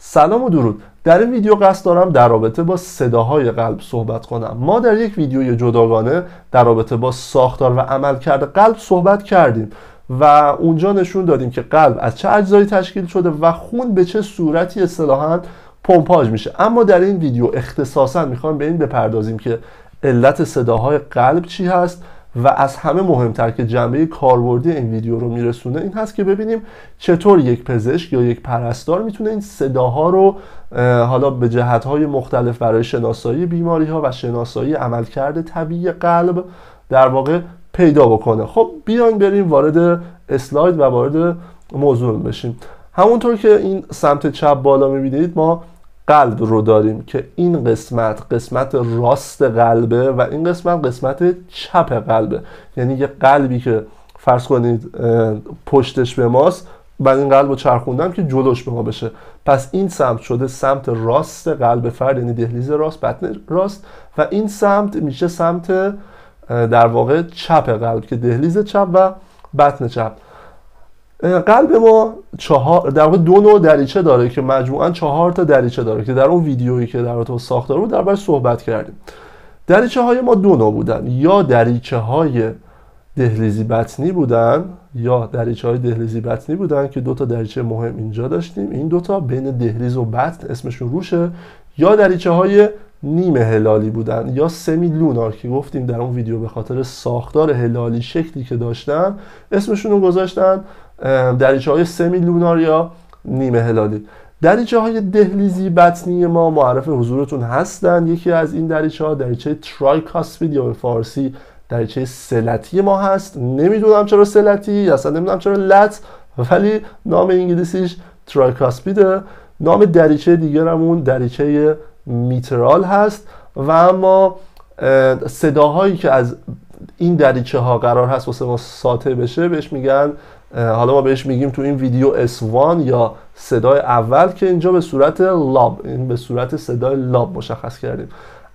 سلام و درود. در این ویدیو قصد دارم در رابطه با صداهای قلب صحبت کنم. ما در یک ویدیوی جداگانه در رابطه با ساختار و عملکرد قلب صحبت کردیم و اونجا نشون دادیم که قلب از چه اجزایی تشکیل شده و خون به چه صورتی اصطلاحاً پمپاژ میشه. اما در این ویدیو اختصاصاً میخوایم به این بپردازیم که علت صداهای قلب چی هست و از همه مهمتر که جنبه کاربردی این ویدیو رو میرسونه این هست که ببینیم چطور یک پزشک یا یک پرستار میتونه این صداها رو حالا به جهت‌های مختلف برای شناسایی بیماری‌ها و شناسایی عملکرد طبیعی قلب در واقع پیدا بکنه. خب بیاین بریم وارد اسلاید و وارد موضوع بشیم. همونطور که این سمت چپ بالا میبینید ما قلب رو داریم که این قسمت راست قلبه و این قسمت چپ قلبه. یعنی یه قلبی که فرض کنید پشتش به ماست، بعد این قلب رو چرخوندم که جلوش به ما بشه، پس این سمت شده سمت راست قلب فرد، یعنی دهلیز راست، بطن راست، و این سمت میشه سمت در واقع چپ قلب که دهلیز چپ و بطن چپ. قلب ما در واقع دو نوع دریچه داره که مجموعاً 4 تا دریچه داره که در اون ویدیویی که در رابطه ساختار رو دربارش صحبت کردیم. دریچه های ما دو نوع بودن، یا دریچه های دهلیزی بطنی بودن که 2 تا دریچه مهم اینجا داشتیم، این 2 تا بین دهلیز و بطن اسمشون روشه، یا دریچه های نیمه هلالی بودن یا سمی لونار که گفتیم در اون ویدیو به خاطر ساختار هلالی شکلی که داشتن اسمشون رو گذاشتن دریچه های سمی لونار یا نیمه هلالی. دریچه های دهلیزی بطنی ما معرف حضورتون هستن. یکی از این دریچه ها دریچه ترایکاسپید یا به فارسی دریچه سلتی ما هست. نمیدونم چرا سلتی، اصلا نمیدونم چرا لت، ولی نام انگلیسیش ترایکاسپیده. نام دریچه دیگرمون دریچه میترال هست و اما صداهایی که از این دریچه ها قرار هست واسه ما ساطع بشه بهش میگن، حالا ما بهش میگیم تو این ویدیو S1 یا صدای اول که اینجا به صورت لاب، این به صورت صدای لاب مشخص کردیم.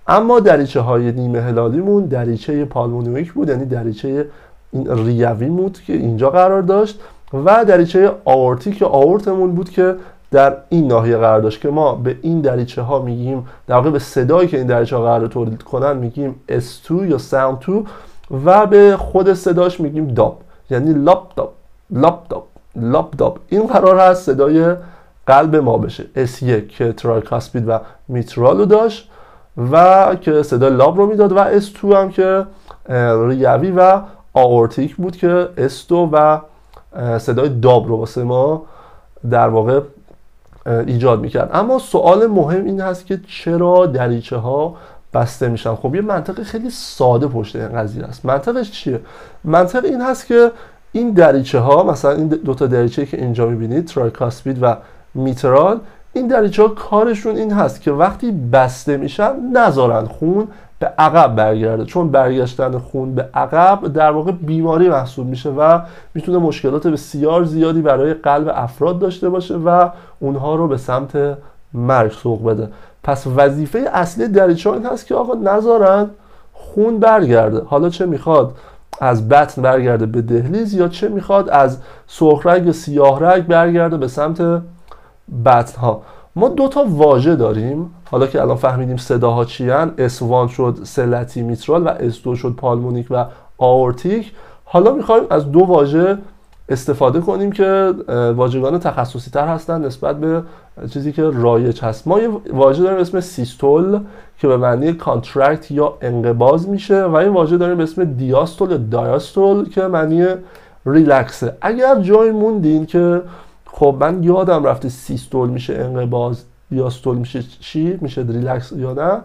اما دریچه های نیمه هلالیمون دریچه پالمونیک بود، یعنی دریچه این ریوی بود که اینجا قرار داشت، و دریچه آورتیک یا آورتمون بود که در این ناحیه قرار داشت که ما به این دریچه ها میگیم، در واقع به صدایی که این دریچه ها قرار تولید کنن میگیم S2 یا Sound 2 و به خود صداش میگیم داب، یعنی لاب داب. این قرار هست صدای قلب ما بشه. S1 که ترایکاسپید و میترال رو داشت و که صدای لاب رو میداد، و S2 هم که ریوی و آورتیک بود که S2 و صدای داب رو واسه ما در واقع ایجاد میکرد. اما سوال مهم این هست که چرا دریچه ها بسته میشن؟ خب یه منطق خیلی ساده پشت این قضیه است. منطقش چیه؟ منطق این هست که این دریچه ها، مثلا این 2 تا دریچه که اینجا میبینید ترایکاسپید و میترال، این دریچه ها کارشون این هست که وقتی بسته میشن نذارن خون به عقب برگرده، چون برگشتن خون به عقب در واقع بیماری محسوب میشه و میتونه مشکلات بسیار زیادی برای قلب افراد داشته باشه و اونها رو به سمت مرگ سوق بده. پس وظیفه اصلی دریچه ها این هست که آقا نذارن خون برگرده، حالا چه میخواد از بطن برگرده به دهلیز یا چه میخواد از سرخ رگ یا سیاه رگ برگرده به سمت بطن ها. ما 2 تا واژه داریم، حالا که الان فهمیدیم صداها چی ان، S1 شد سلتی میترال و S2 شد پالمونیک و آورتیک. حالا میخوایم از 2 واژه استفاده کنیم که واژگان تخصصی تر هستن نسبت به چیزی که رایج هست. ما یه واژه داریم اسم سیستول که به معنی کانترکت یا انقباض میشه، و این واژه داریم اسم دیاستول یا دایاستول که معنی ریلکسه. اگر جای موندین که خب من یادم رفته سیستول میشه انقباض، دیاستول میشه چی؟ میشه ریلکس یا نه؟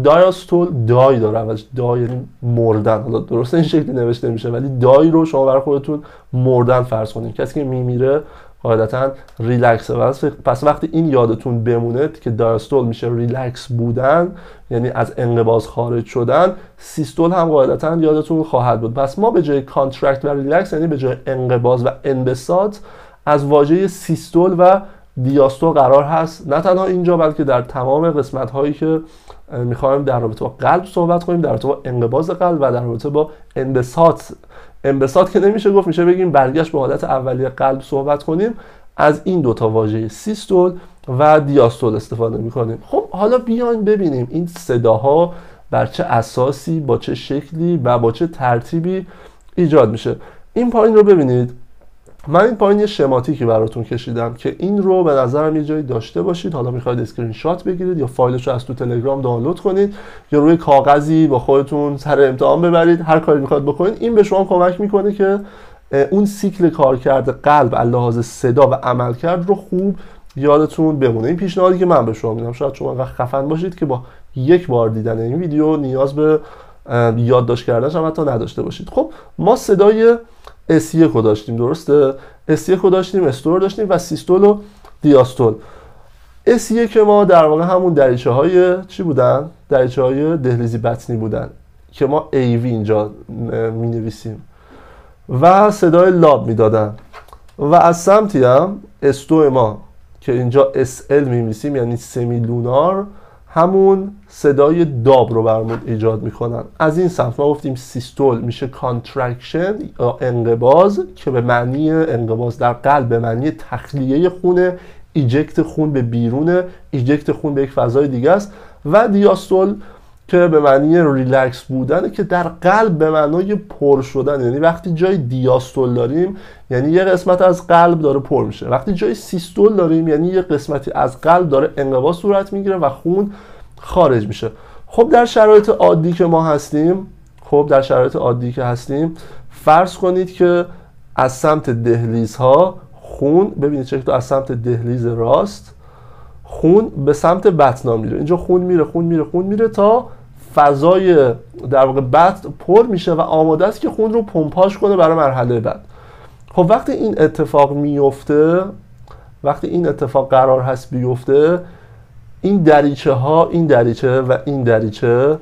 دایاستول دای داره اولش، دای یعنی مردن. حالا درسته این شکلی نوشته میشه ولی دای رو شما برای خودتون مردن فرض کنید. کسی که میمیره قاعدتا ریلکسه. پس وقتی این یادتون بمونه که دایاستول میشه ریلکس بودن، یعنی از انقباض خارج شدن، سیستول هم قاعدتا یادتون خواهد بود. پس ما به جای کانترکت و ریلکس، یعنی به جای انقباض و انبساط، از واژه سیستول و دیاستول قرار هست نه تنها اینجا بلکه در تمام قسمت هایی که میخوایم در رابطه با قلب صحبت کنیم، در رابطه با انقباض قلب و در رابطه با انبساط که نمیشه گفت، میشه بگیم برگشت به حالت اولیه قلب صحبت کنیم. از این دوتا واژه سیستول و دیاستول استفاده میکنیم. خب حالا بیاین ببینیم این صداها بر چه اساسی، با چه شکلی و با چه ترتیبی ایجاد میشه. این پایین رو ببینید. من این پایین یه شماتیکی براتون کشیدم که این رو به نظرم یه جایی داشته باشید. حالا میخواید اسکرین شات بگیرید یا فایلش رو از تو تلگرام دانلود کنید یا روی کاغذی با خودتون سر امتحان ببرید، هر کاری میخواد بکنید. این به شما کمک میکنه که اون سیکل کارکرد قلب از لحاظ صدا و عملکرد رو خوب یادتون بمونه. این پیشنهادی که من به شما میدم، شاید شما انقدر خفن باشید که با یک بار دیدن این ویدیو نیاز به یادداشت کردنش هم حتی نداشته باشید. خب ما صدای S1 رو داشتیم، درسته؟ S1 رو داشتیم، استور داشتیم و سیستول و دیاستول. S1 که ما در واقع همون دریچه های چی بودن؟ دریچه های دهلیزی بطنی بودن که ما AV اینجا می نویسیم و صدای لاب می دادن و از سمتی هم S2 ما که اینجا SL می نویسیم یعنی سمی لونار، همون صدای داب رو برامون ایجاد میکنن. از این سمت ما گفتیم سیستول میشه کانترکشن یا انقباض که به معنی انقباض در قلب به معنی تخلیه خونه، ایجکت خون به بیرونه، ایجکت خون به یک فضای دیگه است و دیاستول که به معنی ریلکس بودنه که در قلب به معنای پر شدن. یعنی وقتی جای دیاستول داریم یعنی یه قسمت از قلب داره پر میشه، وقتی جای سیستول داریم یعنی یه قسمتی از قلب داره انقباض صورت میگیره و خون خارج میشه. خب در شرایط عادی که ما هستیم، فرض کنید که از سمت دهلیزها خون، ببینید چطور از سمت دهلیز راست خون به سمت بطنا میره. اینجا خون میره تا فضای در واقع بطن پر میشه و آماده است که خون رو پمپاژ کنه برای مرحله بعد. خب وقتی این اتفاق میفته، وقتی این اتفاق قرار هست بیفته، این دریچه و این دریچه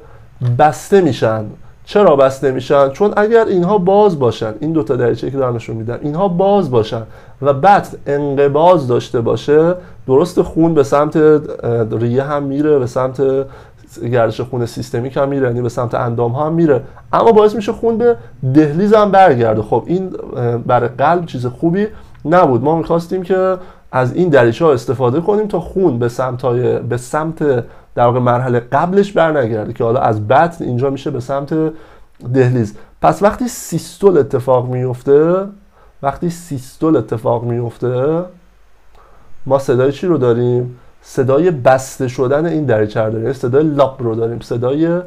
بسته میشن. چرا بسته میشن؟ چون اگر اینها باز باشن، این دوتا دریچه که دارم نشون میدم، اینها باز باشن و بطن انقباض داشته باشه، درست خون به سمت ریه هم میره، به سمت گردش خون سیستمیک هم میره، یعنی به سمت اندام هم میره، اما باعث میشه خون به دهلیز هم برگرده. خب این برای قلب چیز خوبی نبود. ما میخواستیم که از این دریچه ها استفاده کنیم تا خون به سمت در واقع مرحله قبلش برنگرده که حالا از بطن اینجا میشه به سمت دهلیز. پس وقتی سیستول اتفاق میفته ما صدای چی رو داریم؟ صدای بسته شدن این دریچه رو داریم، صدای لاب رو داریم، صدای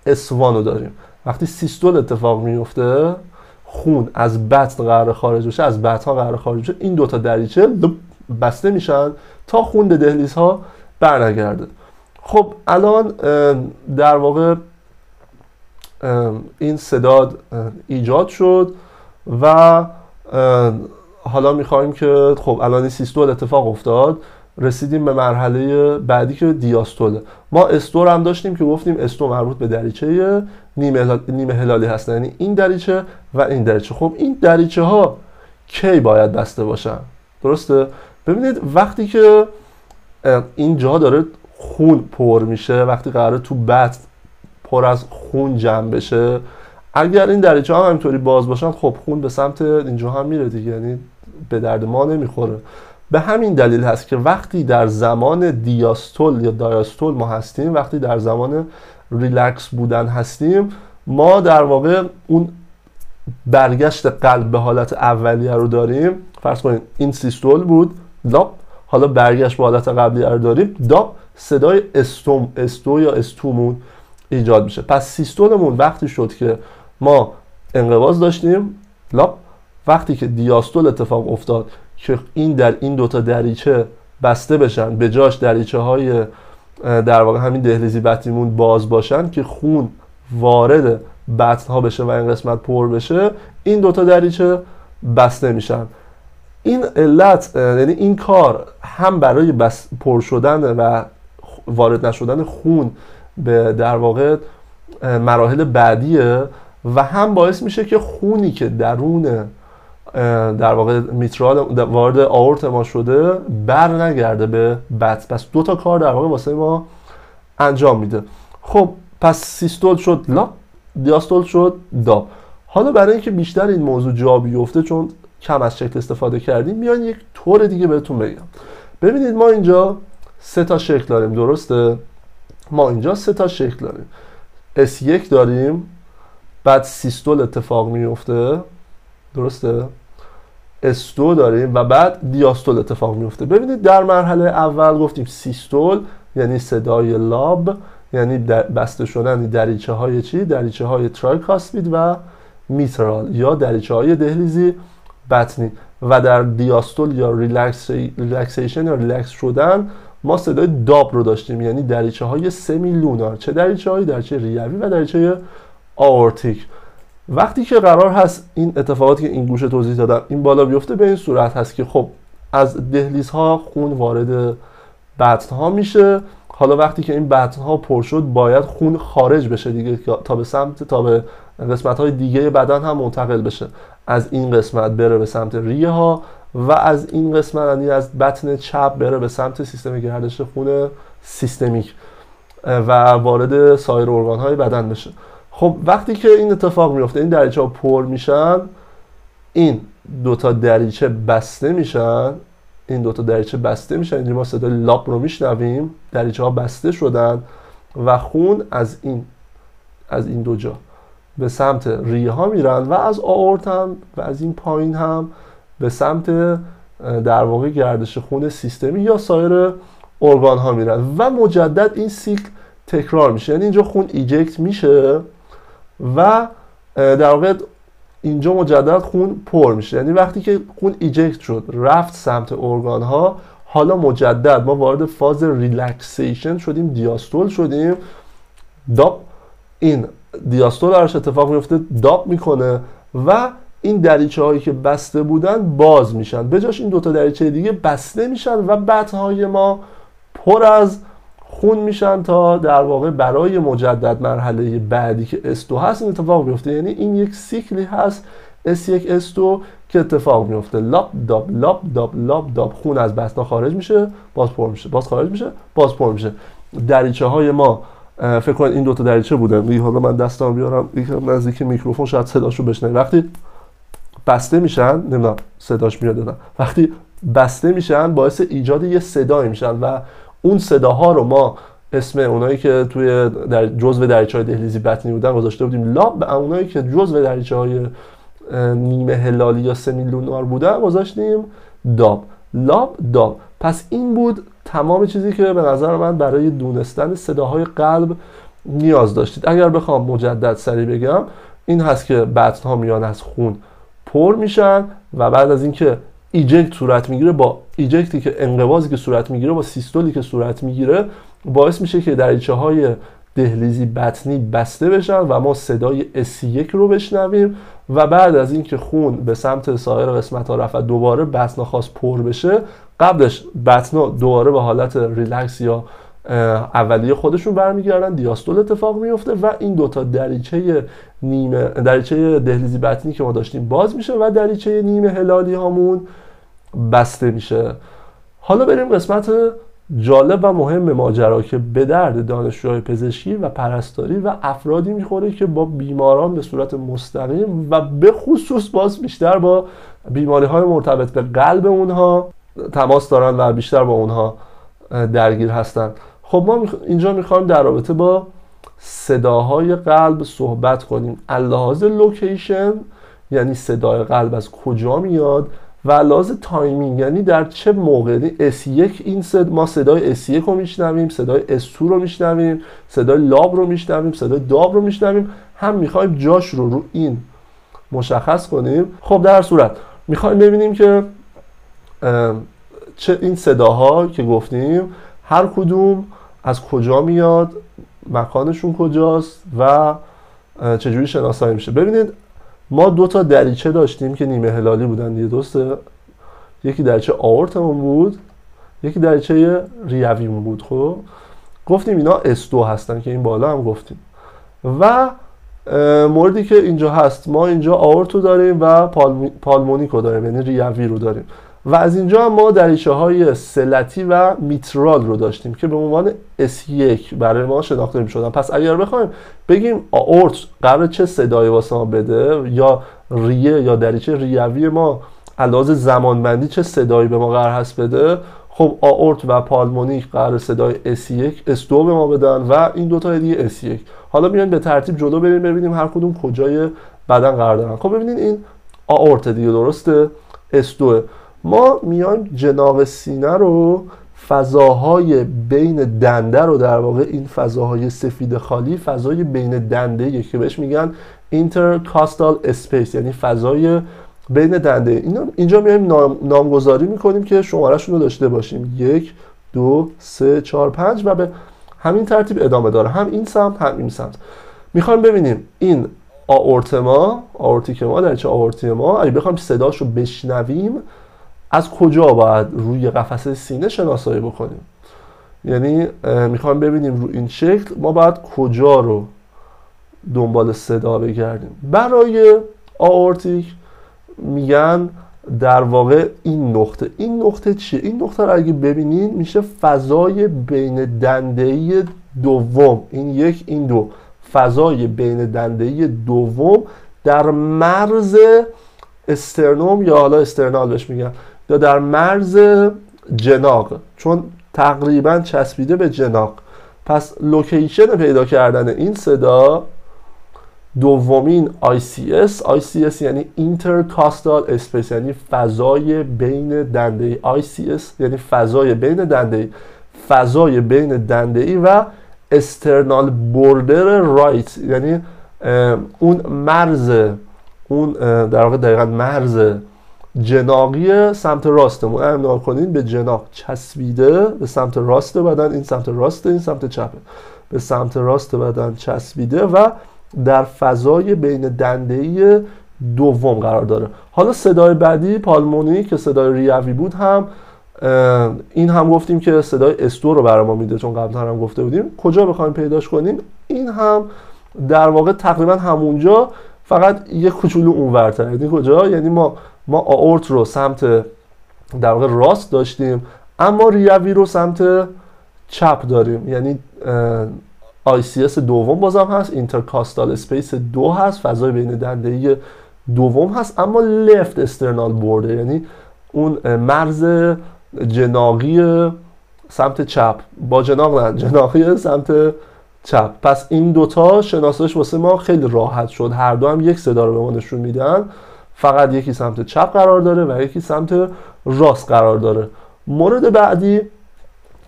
S1 رو داریم. وقتی سیستول اتفاق میفته خون از بطن قرار خارج بشه، از بطن قرار خارج بشه، این دوتا دریچه بسته میشن تا خون به دهلیزها برنگرده. خب الان در واقع این صدا ایجاد شد و حالا میخوایم که خب الان این سیستول اتفاق افتاد، رسیدیم به مرحله بعدی که دیاستوله. ما استور هم داشتیم که گفتیم استور مربوط به دریچه نیمه هلالی هست، یعنی این دریچه و این دریچه. خب این دریچه ها کی باید بسته باشن؟ درسته؟ ببینید وقتی که اینجا داره خون پر میشه، وقتی قراره تو بطن پر از خون جمع بشه، اگر این دریچه ها همینطوری باز باشن خب خون به سمت اینجا هم میره دیگه، یعنی به درد ما نمیخوره. به همین دلیل هست که وقتی در زمان دیاستول یا دایاستول ما هستیم، وقتی در زمان ریلکس بودن هستیم، ما در واقع اون برگشت قلب به حالت اولیه رو داریم. فرض کنید این سیستول بود، داب، حالا برگشت به حالت قبلیه رو داریم، داب، صدای استو یا استومون ایجاد میشه. پس سیستولمون وقتی شد که ما انقباض داشتیم، لاب، وقتی که دیاستول اتفاق افتاد که این دوتا دریچه بسته بشن، به جاش دریچه های در واقع همین دهلیزی بطنیمون باز باشن که خون وارد بطن ها بشه و این قسمت پر بشه، این دوتا دریچه بسته میشن. این علت، یعنی این کار هم برای پر شدن و وارد نشدن خون به در واقع مراحل بعدیه و هم باعث میشه که خونی که درون در واقع میترال وارد آورت ما شده بر نگرده به بطن. پس دو تا کار در واقع واسه ما انجام میده. خب پس سیستول شد لاب، دیاستول شد داب. حالا برای اینکه بیشتر این موضوع جا بیفته، چون کم از شکل استفاده کردیم، میان یک طور دیگه بهتون بگم. ببینید ما اینجا 3 تا شکل داریم، درسته؟ ما اینجا 3 تا شکل داریم. S1 داریم، بعد سیستول اتفاق میفته، درسته؟ S2 داریم و بعد دیاستول اتفاق میفته. ببینید در مرحله اول گفتیم سیستول یعنی صدای لاب، یعنی بسته شدن دریچه های چی؟ دریچه های ترایکاسپید و میترال یا دریچه های دهلیزی بطنی. و در دیاستول یا ریلکسیشن یا ریلکس شدن ما صدای داب رو داشتیم، یعنی دریچه های سمی لونار. چه دریچه هایی؟ دریچه ریوی و دریچه آورتیک. وقتی که قرار هست این اتفاقاتی که این گوشه توضیح دادم این بالا بیفته، به این صورت هست که خب از دهلیزها خون وارد بطن ها میشه. حالا وقتی که این بطن ها پر شد باید خون خارج بشه دیگه، تا به سمت تا به قسمت های دیگه بدن هم منتقل بشه. از این قسمت بره به سمت ریه ها و از این قسمت یعنی از بطن چپ بره به سمت سیستم گردش خون سیستمیک و وارد سایر ارگان های بدن بشه. خب وقتی که این اتفاق میفته، این دریچه ها پر میشن، این 2 تا دریچه بسته میشن، این 2 تا دریچه بسته میشن، اینجا ما صدای لاب رو میشنویم، دریچه ها بسته شدن و خون از این 2 جا به سمت ریه ها میرن و از آورت هم و از این پایین هم به سمت در واقع گردش خون سیستمی یا سایر ارگان ها میرن و مجدد این سیکل تکرار میشه. یعنی اینجا خون ایجکت میشه و در واقع اینجا مجدد خون پر میشه. یعنی وقتی که خون ایجکت شد رفت سمت ارگان ها، حالا مجدد ما وارد فاز ریلکسیشن شدیم، دیاستول شدیم. داب این دیاستول هرش اتفاق میفته، داب میکنه و این دریچه هایی که بسته بودن باز میشن، به جاش این 2 تا دریچه دیگه بسته میشن و بطن های ما پر از خون میشن تا در واقع برای مجدد مرحله بعدی که S2 هست این اتفاق میفته. یعنی این یک سیکلی هست S1 S2 که اتفاق میفته، لاب داب لاب داب لاب داب، خون از بطن خارج میشه، باز پر میشه، باز خارج میشه، باز پر میشه. دریچه های ما فکر کنید این 2 تا دریچه بودن، حالا من دستام بیارم یکم نزدیک میکروفون شاید صداشو بشنوید. وقتی بسته میشن، نمیدونم صداش میاد نه، وقتی بسته میشن باعث ایجاد یه صدایی میشن و اون صداها رو ما اسم اونایی که توی جزء دریچه‌های دهلیزی بطنی بودن گذاشته بودیم لاب، به اونایی که جزء دریچه‌های نیمه هلالی یا سمی لونار بودن گذاشتیم داب. لاب داب. پس این بود تمام چیزی که به نظر من برای دونستن صداهای قلب نیاز داشتید. اگر بخوام مجدد سریع بگم این هست که بطن‌ها میان از خون پر میشن و بعد از اینکه ایجکت صورت میگیره، با ایجکتی که انقباضی که صورت میگیره با سیستولی که صورت میگیره باعث میشه که دریچه های دهلیزی بطنی بسته بشن و ما صدای S1 رو بشنویم و بعد از اینکه خون به سمت سایر قسمت ها رفت دوباره بطن خواست پر بشه، قبلش بطن دوباره به حالت ریلکس یا اولیه خودشون برمیگردن، دیاستول اتفاق میفته و این 2 تا دریچه دهلیزی بطنی که ما داشتیم باز میشه و دریچه نیمه هلالی هامون بسته میشه. حالا بریم قسمت جالب و مهم ماجرا که به درد دانشجوهای پزشکی و پرستاری و افرادی میخوره که با بیماران به صورت مستقیم و به خصوص باز بیشتر با بیماری های مرتبط به قلب اونها تماس دارن و بیشتر با اونها درگیر هستن. خب ما اینجا میخوایم در رابطه با صداهای قلب صحبت کنیم، لحاظ لوکیشن یعنی صدای قلب از کجا میاد و لحاظ تایمینگ یعنی در چه موقعی. S1 این ما صدای S1 رو میشنویم، صدای S2 رو میشنویم، صدای لاب رو میشنویم، صدای داب رو میشنویم، هم میخوایم جاش رو این مشخص کنیم. خب در صورت میخوایم ببینیم که چه این صداها که گفتیم هر کدوم از کجا میاد، مکانشون کجاست و چجوری شناسایی میشه. ببینید ما 2 تا دریچه داشتیم که نیمه هلالی بودن دیگه، درسته؟ یکی دریچه آورتمون بود، یکی دریچه ریویمون بود. خب گفتیم اینا S2 هستن که این بالا هم گفتیم و موردی که اینجا هست ما اینجا آورتو داریم و پالمونیکو داریم یعنی ریوی رو داریم و از اینجا هم ما دریچه های سلتی و میترال رو داشتیم که به عنوان S1 برای ما شناخته می‌شدن. پس اگر بخوایم بگیم آورت قرار چه صدایی واسه ما بده یا ریه یا دریچه ریوی ما علاوه زمانبندی چه صدایی به ما قرار هست بده. خب آورت و پالمونیک قرار صدای S1 S2 به ما بدن و این دو تا دیگه S1. حالا میایم به ترتیب جلو بریم ببینیم هر کدوم کجای بدن قرار دارن. خب ببینید این آورت دیگه، درسته؟ S2. ما میایم جناق سینه رو، فضاهای بین دنده رو، در واقع این فضاهای سفید خالی فضای بین دنده که بهش میگن intercostal space، یعنی فضای بین دنده. اینجا میایم نامگذاری میکنیم که شمارهشون رو داشته باشیم 1 2 3 4 5 و به همین ترتیب ادامه داره، هم این سمت هم این سمت. میخوایم ببینیم این آورتیک ما در چه آورتی ما اگه بخوایم صداشو بشنویم از کجا باید روی قفسه سینه شناسایی بکنیم. یعنی میخوایم ببینیم رو این شکل ما باید کجا رو دنبال صدا بگردیم. برای آورتیک میگن در واقع این نقطه چیه؟ این نقطه رو اگه ببینین میشه فضای بین دنده‌ای دوم، این یک این دو، فضای بین دنده‌ای دوم در مرز استرنوم یا حالا استرنال بهش میگن، یا در مرز جناق، چون تقریبا چسبیده به جناق. پس لوکیشن پیدا کردن این صدا دومین ICS یعنی intercostal space، یعنی فضای بین دنده. ICS یعنی فضای بین دنده، فضای بین دنده و external border right، یعنی اون مرز، اون در واقع دقیقاً مرز جناقی سمت راستمون. امنا کنین به جناق چسبیده به سمت راست بدن، این سمت راسته این سمت چپه، به سمت راست بدن چسبیده و در فضای بین دنده‌ای دوم قرار داره. حالا صدای بعدی پالمونیک که صدای ریوی بود، هم این هم گفتیم که صدای S2 رو برای ما میده، چون قبلا هم گفته بودیم. کجا بخوایم پیداش کنیم؟ این هم در واقع تقریبا همونجا، فقط یه کوچولو اونورتر. یعنی کجا؟ یعنی ما آورت رو سمت در واقع راست داشتیم، اما ریوی رو سمت چپ داریم. یعنی ICS دوم بازم هست، اینترکاستال اسپیس 2 هست، فضای بین دنده‌ای دوم هست، اما لفت استرنال بورده، یعنی اون مرز جناقی سمت چپ، با جناق نه، جناقی سمت چپ. پس این دوتا شناساییش واسه ما خیلی راحت شد، هر دو هم یک صدا رو به ما نشون میدن، فقط یکی سمت چپ قرار داره و یکی سمت راست قرار داره. مورد بعدی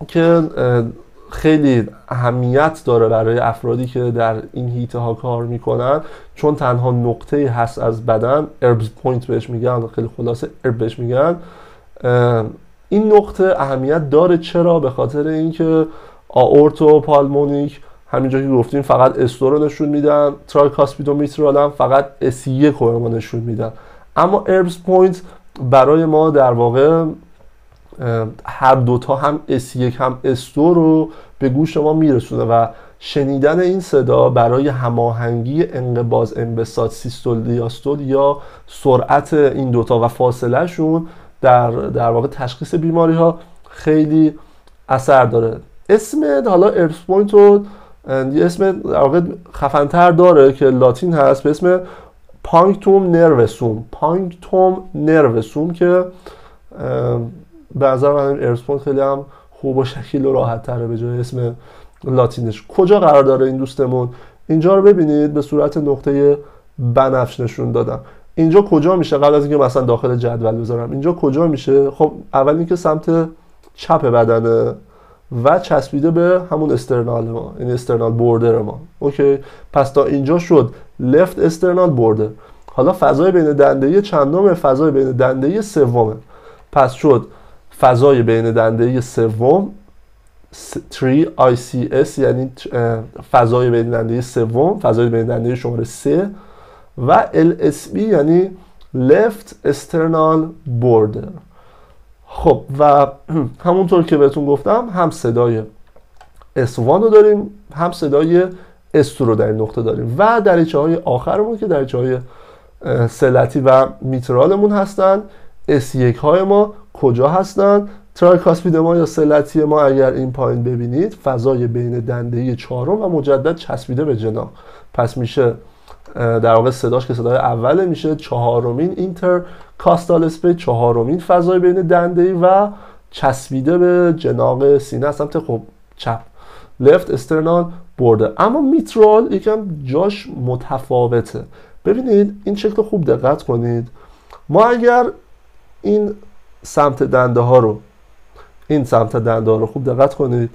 که خیلی اهمیت داره برای افرادی که در این هیته ها کار میکنن، چون تنها نقطه هست از بدن، اربز پوینت بهش میگن، خیلی خلاصه ارب بهش میگن. این نقطه اهمیت داره. چرا؟ به خاطر اینکه آورت و پالمونیک همینجا که گفتیم فقط S2 رو نشون میدن، ترایکاسپید و میترال هم فقط S1 رو ما نشون میدن، اما اربز پوینت برای ما در واقع هر دوتا، هم S1 هم S2 رو به گوش ما میرسونه و شنیدن این صدا برای هماهنگی انقباض انبساط سیستول دیاستول یا سرعت این دوتا و فاصله شون در واقع تشخیص بیماری ها خیلی اثر داره. اسم حالا اربز پوینت رو یه اسم در واقع خفن‌تر داره که لاتین هست به اسم پانکتوم نروسوم که به نظر من اربز پوینت خیلی هم خوب و شکیل و راحت تره به جای اسم لاتینش. کجا قرار داره این دوستمون؟ اینجا رو ببینید به صورت نقطه بنفش نشون دادم. اینجا کجا میشه؟ قبل از اینکه مثلا داخل جدول بذارم، اینجا کجا میشه؟ خب اول اینکه سمت چپ بدنه و چسبیده به همون استرنال ما، یعنی استرنال بوردر ما. اوکی، پس تا اینجا شد لفت استرنال بوردر. حالا فضای بین دنده‌ای چندمه؟ فضای بین دنده‌ای سومه. پس شد فضای بین دنده‌ای سوم 3 ICS، یعنی فضای بین دنده‌ای سوم، فضای بین دنده‌ای شماره 3 و LSB یعنی left external border. خب و همونطور که بهتون گفتم هم صدای S1 رو داریم، هم صدای S2 رو در این نقطه داریم و دریچه‌های آخرمون که دریچه‌های سلتی و میترالمون هستن. S1 های ما کجا هستن؟ ترایکاسپید ما یا سلتی ما اگر این پایین ببینید فضای بین دنده‌ای چهارم و مجدد چسبیده به جناح. پس میشه در واقع صداش که صدای اوله میشه 4مین اینترکاستال اسپیس، 4مین فضای بین دنده‌ای و چسبیده به جناق سینه سمت خب چپ، left external border. اما میترال یکم جاش متفاوته. ببینید این شکل خوب دقت کنید. ما اگر این سمت دنده ها رو خوب دقت کنید،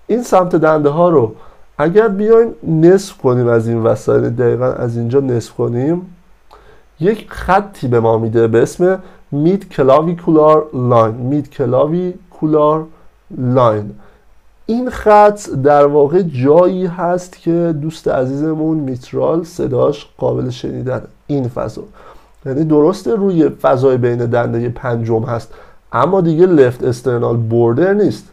این سمت دنده ها رو اگر بیایم نصف کنیم از این وسط، دقیقا از اینجا نصف کنیم، یک خطی به ما میده به اسم مید کلاویکولار لاین. این خط در واقع جایی هست که دوست عزیزمون میترال صداش قابل شنیدن. این فضا یعنی درسته روی فضای بین دنده پنجم هست، اما دیگه لفت استرنال بوردر نیست،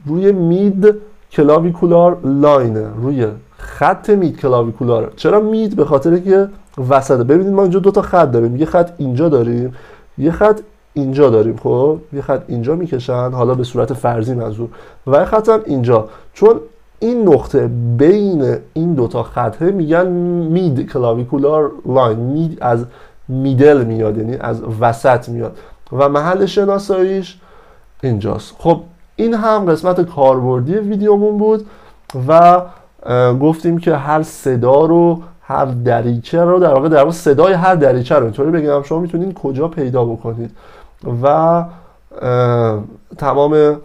روی مید کلاویکولار لاینه، روی خط مید کلاویکولار. چرا مید؟ به خاطر که وسطه. ببینید ما اینجا 2 تا خط داریم، یه خط اینجا داریم، یه خط اینجا داریم. خب یه خط اینجا میکشن، حالا به صورت فرضی منظور، و یه خط هم اینجا. چون این نقطه بین این 2 تا خطه میگن مید کلاویکولار لاین. مید از میدل میاد، یعنی از وسط میاد و محل شناساییش اینجاست. خب این هم قسمت کاربردی ویدیومون بود و گفتیم که هر صدا رو، هر دریچه رو، در واقع صدای هر دریچه رو اینطوری بگم شما میتونید کجا پیدا بکنید و تمام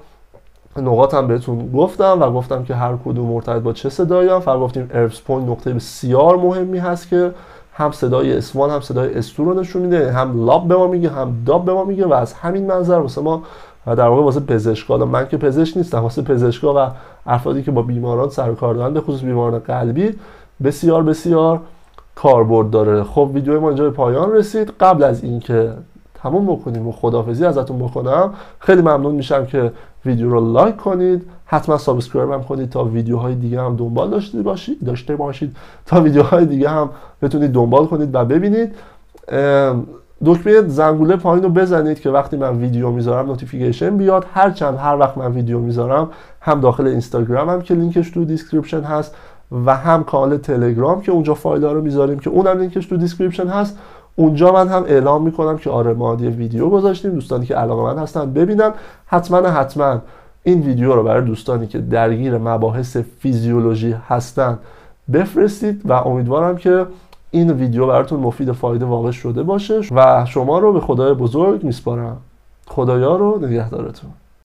نقاط هم بهتون گفتم که هر کدوم مرتبط با چه صدایی هم. فقط گفتیم اربس پوینت نقطه بسیار مهمی هست که هم صدای S1 هم صدای S2 رو نشون میده، هم لاب به ما میگه هم داب به ما میگه و از همین منظر واسه ما در واقع واسه پزشکا، من که پزشک نیستم، واسه پزشکا و افرادی که با بیماران سر و کار دارن، به خصوص بیماران قلبی، بسیار بسیار کاربرد داره. خب ویدیو ما اینجا به پایان رسید. قبل از اینکه تموم بکنیم و خداحافظی ازتون بکنم، خیلی ممنون میشم که ویدیو رو لایک کنید، حتما سابسکرایب هم کنید تا ویدیوهای دیگه هم دنبال داشته باشید تا ویدیوهای دیگه هم بتونید دنبال کنید و ببینید. دکمه زنگوله پایین رو بزنید که وقتی من ویدیو میذارم نوتیفیکیشن بیاد. هر وقت من ویدیو میذارم هم داخل اینستاگرام هم که لینکش تو دیسکریپشن هست و هم کانال تلگرام که اونجا فایل‌ها رو میذاریم که اونم لینکش تو دیسکریپشن هست، اونجا من هم اعلام میکنم که آره ما یه ویدیو گذاشتیم، دوستانی که علاقه‌مند هستن ببینن. حتما این ویدیو رو برای دوستانی که درگیر مباحث فیزیولوژی هستن بفرستید و امیدوارم که این ویدیو براتون مفید و فایده واقع شده باشه و شما رو به خدای بزرگ میسپارم. خدایا رو نگهدارتون.